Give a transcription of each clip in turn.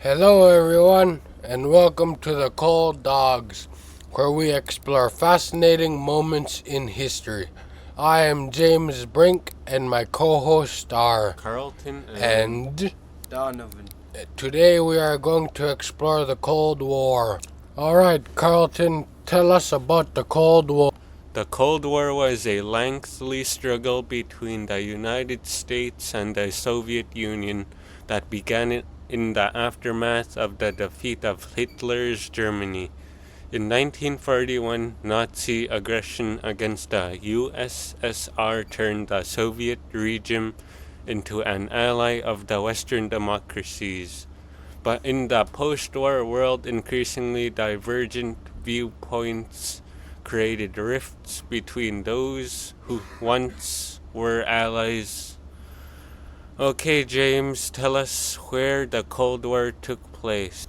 Hello, everyone, and welcome to the Cold Dogs, where we explore fascinating moments in history. I am James Brink, and my co hosts are Karlton and Donavon. today we are going to explore the Cold War. Alright, Carlton, tell us about the Cold War. The Cold War was a lengthy struggle between the United States and the Soviet Union that began in the aftermath of the defeat of Hitler's Germany. In 1941, Nazi aggression against the USSR turned the Soviet regime into an ally of the Western democracies. But in the post-war world, increasingly divergent viewpoints created rifts between those who once were allies. Okay, James, tell us where the Cold War took place.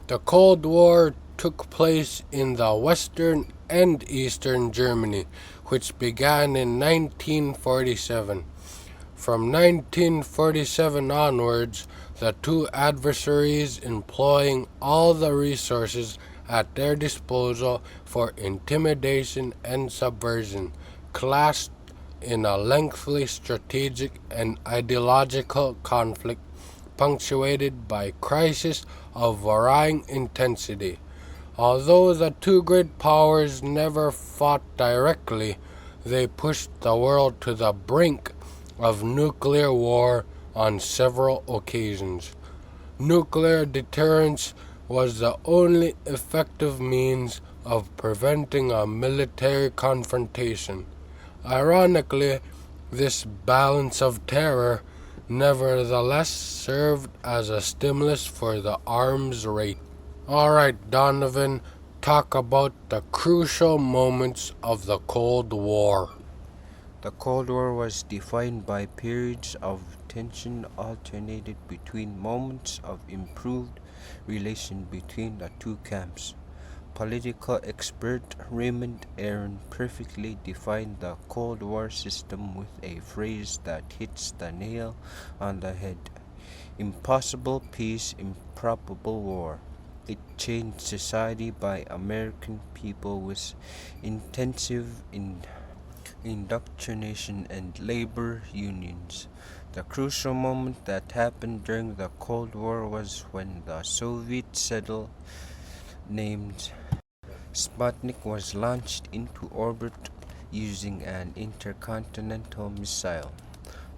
The Cold War took place in the Western and Eastern Germany, which began in 1947. From 1947 onwards, the two adversaries, employing all the resources at their disposal for intimidation and subversion, clashed in a lengthy strategic and ideological conflict punctuated by crises of varying intensity. Although the two great powers never fought directly, they pushed the world to the brink of nuclear war on several occasions. Nuclear deterrence was the only effective means of preventing a military confrontation. Ironically, this balance of terror nevertheless served as a stimulus for the arms race. Alright, Donovan, talk about the crucial moments of the Cold War. The Cold War was defined by periods of tension alternated between moments of improved relation between the two camps. Political expert Raymond Aron perfectly defined the Cold War system with a phrase that hits the nail on the head. Impossible peace, improbable war. It changed society by American people with intensive indoctrination and labor unions. The crucial moment that happened during the Cold War was when the Soviet satellite named Sputnik was launched into orbit using an intercontinental missile.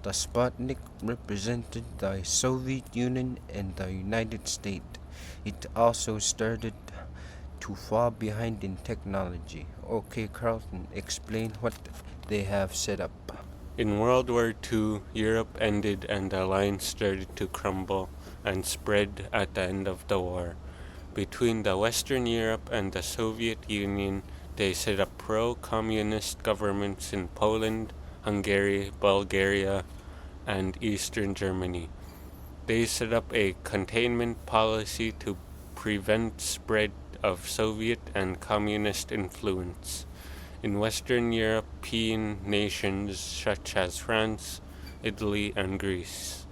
The Sputnik represented the Soviet Union and the United States. It also started to fall behind in technology. Okay, Karlton, explain what they have set up. In World War II, Europe ended and the alliance started to crumble and spread at the end of the war. Between the Western Europe and the Soviet Union, they set up pro-communist governments in Poland, Hungary, Bulgaria, and Eastern Germany. They set up a containment policy to prevent spread of Soviet and communist influence in Western European nations such as France, Italy, and Greece.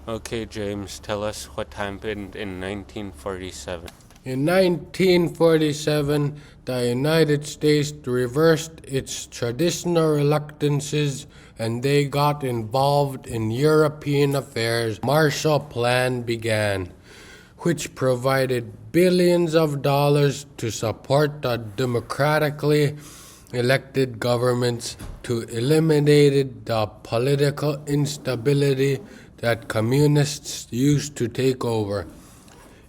Okay, James, tell us what happened in 1947. In 1947, the United States reversed its traditional reluctances and they got involved in European affairs. The Marshall Plan began, which provided billions of dollars to support the democratically elected governments to eliminate the political instability that communists used to take over.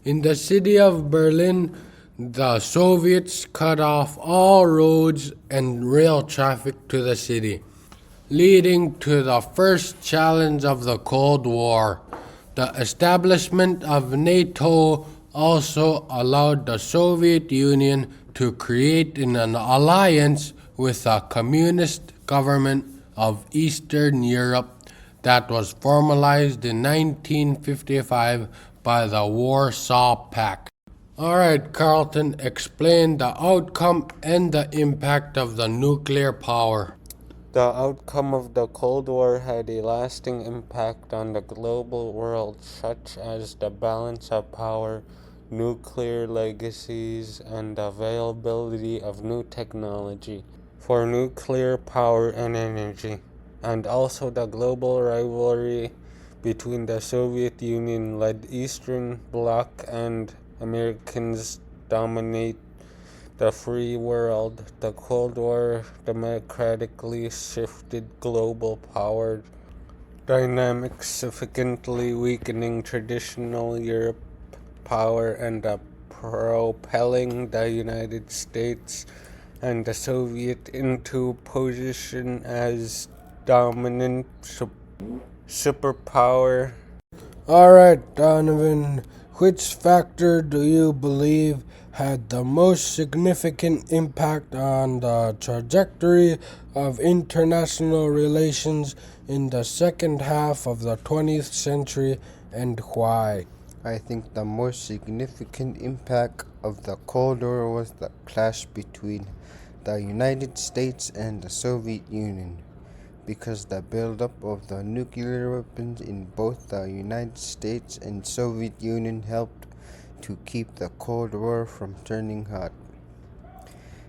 In the city of Berlin, the Soviets cut off all roads and rail traffic to the city, leading to the first challenge of the Cold War. The establishment of NATO also allowed the Soviet Union to create an alliance with the communist government of Eastern Europe that was formalized in 1955 by the Warsaw Pact. Alright, Karlton, explain the outcome and the impact of the nuclear power. The outcome of the Cold War had a lasting impact on the global world, such as the balance of power, nuclear legacies, and the availability of new technology for nuclear power and energy, and also the global rivalry between the Soviet Union-led Eastern Bloc and Americans dominate the free world. The Cold War democratically shifted global power dynamics, significantly weakening traditional Europe power and propelling the United States and the Soviet into position as dominant superpower. Alright, Donovan, which factor do you believe had the most significant impact on the trajectory of international relations in the second half of the 20th century, and why? I think the most significant impact of the Cold War was the clash between the United States and the Soviet Union, because the buildup of the nuclear weapons in both the United States and Soviet Union helped to keep the Cold War from turning hot.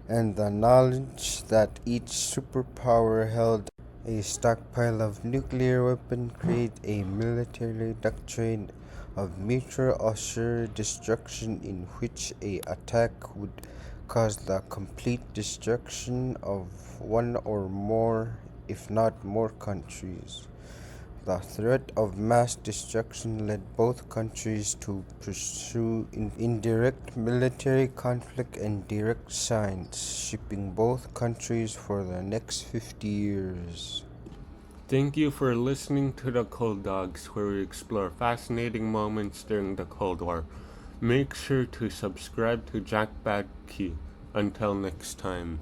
And the knowledge that each superpower held a stockpile of nuclear weapons created a military doctrine of mutual assured destruction, in which an attack would cause the complete destruction of one or more, if not more, countries. The threat of mass destruction led both countries to pursue indirect military conflict and direct science, shipping both countries for the next 50 years. Thank you for listening to the Cold Dogs, where we explore fascinating moments during the Cold War. Make sure to subscribe to Jack Badkey. Until next time.